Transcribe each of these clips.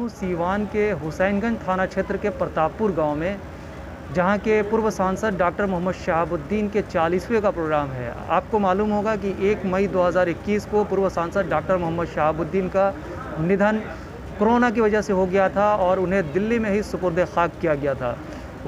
हूँ सीवान के हुसैनगंज थाना क्षेत्र के प्रतापपुर गांव में, जहां के पूर्व सांसद डॉक्टर मोहम्मद शहाबुद्दीन के 40वें का प्रोग्राम है। आपको मालूम होगा कि 1 मई 2021 को पूर्व सांसद डॉक्टर मोहम्मद शहाबुद्दीन का निधन कोरोना की वजह से हो गया था और उन्हें दिल्ली में ही सुपुर्द खाक किया गया था।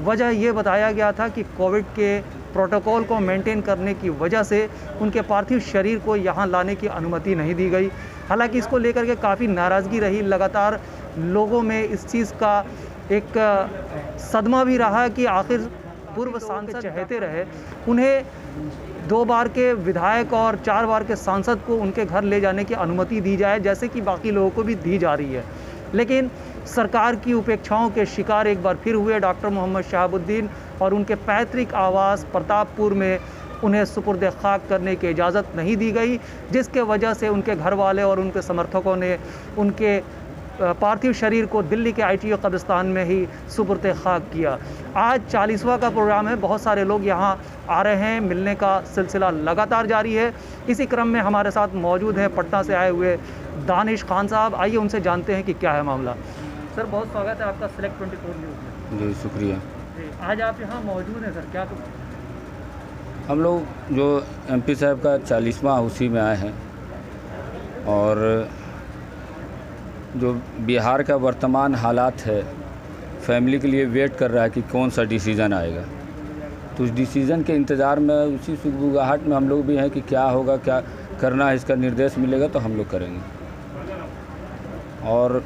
वजह ये बताया गया था कि कोविड के प्रोटोकॉल को मेंटेन करने की वजह से उनके पार्थिव शरीर को यहाँ लाने की अनुमति नहीं दी गई। हालांकि इसको लेकर के काफ़ी नाराज़गी रही, लगातार लोगों में इस चीज़ का एक सदमा भी रहा कि आखिर पूर्व सांसद चहेते रहे, उन्हें 2 बार के विधायक और 4 बार के सांसद को उनके घर ले जाने की अनुमति दी जाए, जैसे कि बाकी लोगों को भी दी जा रही है। लेकिन सरकार की उपेक्षाओं के शिकार एक बार फिर हुए डॉक्टर मोहम्मद शहाबुद्दीन और उनके पैतृक आवास प्रतापपुर में उन्हें सुपुर्द खाक करने की इजाज़त नहीं दी गई, जिसके वजह से उनके घर वाले और उनके समर्थकों ने उनके पार्थिव शरीर को दिल्ली के ITO कब्रिस्तान में ही सुपुर्द खाक किया। आज 40वां का प्रोग्राम है, बहुत सारे लोग यहाँ आ रहे हैं, मिलने का सिलसिला लगातार जारी है। इसी क्रम में हमारे साथ मौजूद हैं पटना से आए हुए दानिश खान साहब। आइए उनसे जानते हैं कि क्या है मामला। सर, बहुत स्वागत है आपका सिलेक्ट 24 न्यूज़ में। जी शुक्रिया। आज आप यहाँ मौजूद हैं सर, क्या तो हम लोग जो MP साहब का 40वां उसी में आए हैं और जो बिहार का वर्तमान हालात है, फैमिली के लिए वेट कर रहा है कि कौन सा डिसीज़न आएगा। तो उस डिसीज़न के इंतज़ार में, उसी सुगबुगाहट में हम लोग भी हैं कि क्या होगा, क्या करना है, इसका निर्देश मिलेगा तो हम लोग करेंगे। और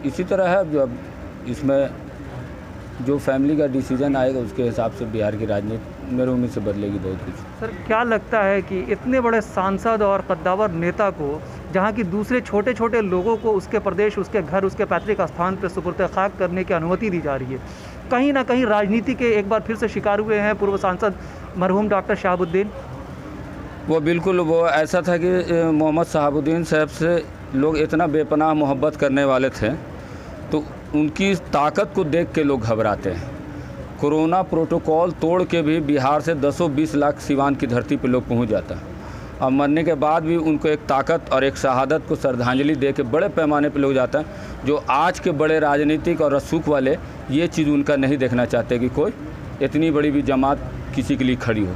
इसी तरह है, जो अब इसमें जो फैमिली का डिसीज़न आएगा उसके हिसाब से बिहार की राजनीति मेरे उम्मीद से बदलेगी बहुत कुछ। सर, क्या लगता है कि इतने बड़े सांसद और कद्दावर नेता को, जहां की दूसरे छोटे छोटे लोगों को उसके प्रदेश, उसके घर, उसके पैतृक स्थान पर सुपुर्द खाक करने की अनुमति दी जा रही है, कहीं ना कहीं राजनीति के एक बार फिर से शिकार हुए हैं पूर्व सांसद मरहूम डॉक्टर शहाबुद्दीन? वो बिल्कुल, वो ऐसा था कि मोहम्मद शहाबुद्दीन साहब से लोग इतना बेपनाह मोहब्बत करने वाले थे, तो उनकी ताकत को देख के लोग घबराते हैं। कोरोना प्रोटोकॉल तोड़ के भी बिहार से 10-20 लाख सीवान की धरती पे लोग पहुंच जाता है। अब मरने के बाद भी उनको एक ताकत और एक शहादत को श्रद्धांजलि दे के बड़े पैमाने पे लोग जाता है, जो आज के बड़े राजनीतिक और रसूख वाले ये चीज़ उनका नहीं देखना चाहते कि कोई इतनी बड़ी भी जमात किसी के लिए खड़ी हो।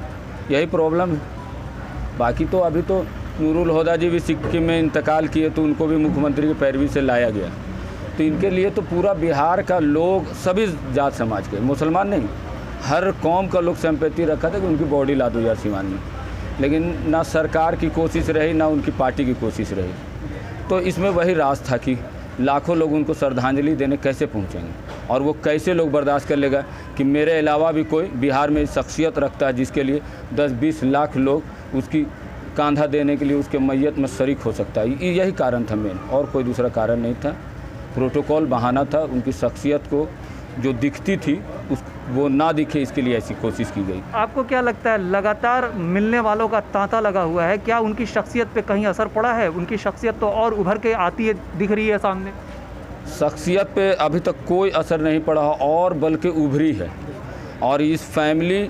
यही प्रॉब्लम है। बाकी तो अभी तो नूरुल हुदा जी भी सिक्किम में इंतकाल किए, तो उनको भी मुख्यमंत्री की पैरवी से लाया गया। तो इनके लिए तो पूरा बिहार का लोग, सभी जात समाज के, मुसलमान नहीं, हर कौम का लोग सिंपैथी रखा था कि उनकी बॉडी ला दो यार सीवान में। लेकिन ना सरकार की कोशिश रही, ना उनकी पार्टी की कोशिश रही। तो इसमें वही राज था कि लाखों लोग उनको श्रद्धांजलि देने कैसे पहुंचेंगे, और वो कैसे लोग बर्दाश्त कर लेगा कि मेरे अलावा भी कोई बिहार में शख्सियत रखता है जिसके लिए 10-20 लाख लोग उसकी कांधा देने के लिए उसके मैयत में शरीक हो सकता है। यही कारण था मेन, और कोई दूसरा कारण नहीं था। प्रोटोकॉल बहाना था, उनकी शख्सियत को जो दिखती थी वो ना दिखे, इसके लिए ऐसी कोशिश की गई। आपको क्या लगता है, लगातार मिलने वालों का तांता लगा हुआ है, क्या उनकी शख्सियत पे कहीं असर पड़ा है? उनकी शख्सियत तो और उभर के आती है, दिख रही है सामने। शख्सियत पे अभी तक कोई असर नहीं पड़ा और बल्कि उभरी है। और इस फैमिली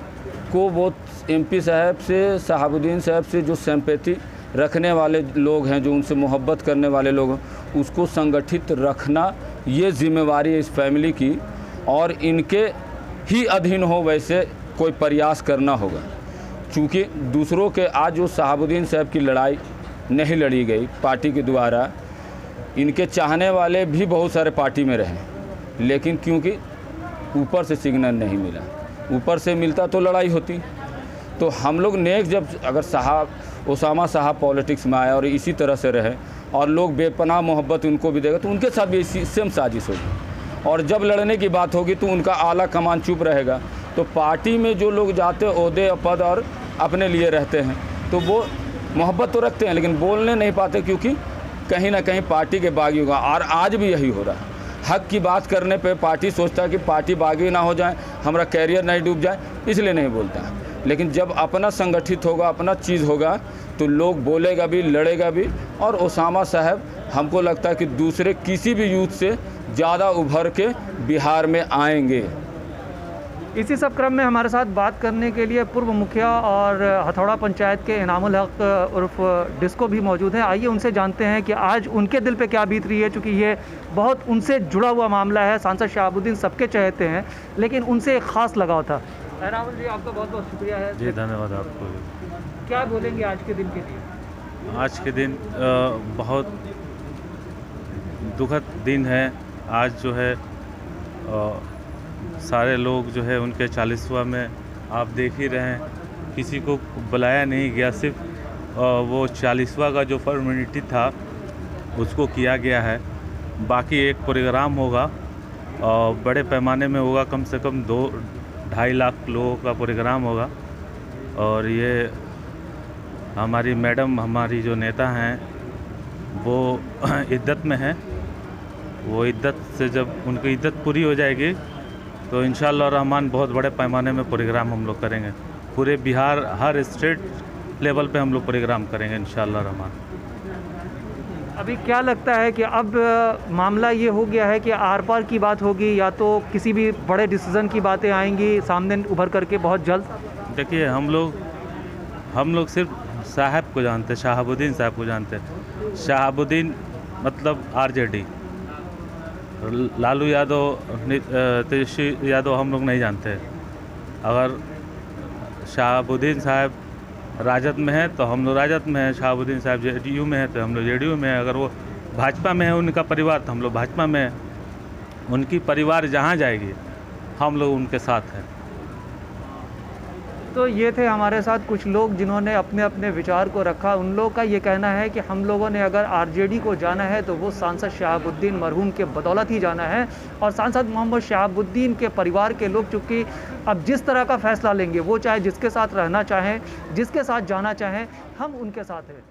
को वो MP साहब से, शहाबुद्दीन साहब से जो सिंपैथी रखने वाले लोग हैं, जो उनसे मोहब्बत करने वाले लोग हैं, उसको संगठित रखना ये जिम्मेवारी है इस फैमिली की, और इनके ही अधीन हो वैसे कोई प्रयास करना होगा। चूँकि दूसरों के आज जो शहाबुद्दीन साहब की लड़ाई नहीं लड़ी गई पार्टी के द्वारा, इनके चाहने वाले भी बहुत सारे पार्टी में रहे, लेकिन क्योंकि ऊपर से सिग्नल नहीं मिला, ऊपर से मिलता तो लड़ाई होती। तो हम लोग नेक्स्ट जब अगर ओसामा साहब पॉलिटिक्स में आए और इसी तरह से रहे और लोग बेपनाह मोहब्बत उनको भी देगा, तो उनके साथ भी इसी सेम साजिश होगी। और जब लड़ने की बात होगी तो उनका आला कमान चुप रहेगा। तो पार्टी में जो लोग जाते ओहदे पद और अपने लिए रहते हैं, तो वो मोहब्बत तो रखते हैं लेकिन बोलने नहीं पाते, क्योंकि कहीं ना कहीं पार्टी के बागी होगा। और आज भी यही हो रहा है। हक की बात करने पे पार्टी सोचता है कि पार्टी बागी ना हो जाए, हमारा कैरियर नहीं डूब जाए, इसलिए नहीं बोलता है। लेकिन जब अपना संगठित होगा, अपना चीज़ होगा, तो लोग बोलेगा भी, लड़ेगा भी। और ओसामा साहब हमको लगता है कि दूसरे किसी भी यूथ से ज़्यादा उभर के बिहार में आएंगे। इसी सब क्रम में हमारे साथ बात करने के लिए पूर्व मुखिया और हथौड़ा पंचायत के इनामुल हक उर्फ डिस्को भी मौजूद हैं। आइए उनसे जानते हैं कि आज उनके दिल पे क्या बीत रही है, चूँकि ये बहुत उनसे जुड़ा हुआ मामला है। सांसद शहाबुद्दीन सबके चहेते हैं, लेकिन उनसे एक ख़ास लगाव था। इनामुल जी, आपका बहुत बहुत शुक्रिया है। जी धन्यवाद आपको। क्या बोलेंगे आज के दिन के लिए? आज के दिन बहुत दुखद दिन है। आज जो है सारे लोग जो है उनके 40वां में आप देख ही रहे हैं, किसी को बुलाया नहीं गया, सिर्फ वो 40वां का जो फॉर्मेलिटी था उसको किया गया है। बाकी एक प्रोग्राम होगा, बड़े पैमाने में होगा, कम से कम 2-2.5 लाख लोगों का प्रोग्राम होगा। और ये हमारी मैडम, हमारी जो नेता हैं वो इद्दत में हैं। वो इद्दत से जब उनकी इद्दत पूरी हो जाएगी तो इंशाअल्लाह रहमान बहुत बड़े पैमाने में प्रोग्राम हम लोग करेंगे। पूरे बिहार, हर स्टेट लेवल पे हम लोग प्रोग्राम करेंगे इंशाअल्लाह रहमान। अभी क्या लगता है कि अब मामला ये हो गया है कि आर पार की बात होगी या तो किसी भी बड़े डिसीज़न की बातें आएंगी सामने उभर करके बहुत जल्द? देखिए, हम लोग सिर्फ साहब को जानते हैं, शहाबुद्दीन साहब को जानते हैं। शहाबुद्दीन मतलब आरजेडी, लालू यादव, तेजस्वी यादव हम लोग नहीं जानते। अगर शहाबुद्दीन साहब राजद में है तो हम लोग राजद में हैं, शहाबुद्दीन साहब जेडीयू में है तो हम लोग जेडीयू में हैं। अगर वो भाजपा में है उनका परिवार तो हम लोग भाजपा में हैं। उनकी परिवार जहाँ जाएगी हम लोग उनके साथ हैं। तो ये थे हमारे साथ कुछ लोग जिन्होंने अपने अपने विचार को रखा। उन लोगों का ये कहना है कि हम लोगों ने अगर आरजेडी को जाना है तो वो सांसद शहाबुद्दीन मरहूम के बदौलत ही जाना है। और सांसद मोहम्मद शहाबुद्दीन के परिवार के लोग चूँकि अब जिस तरह का फैसला लेंगे, वो चाहे जिसके साथ रहना चाहें, जिसके साथ जाना चाहें, हम उनके साथ हैं।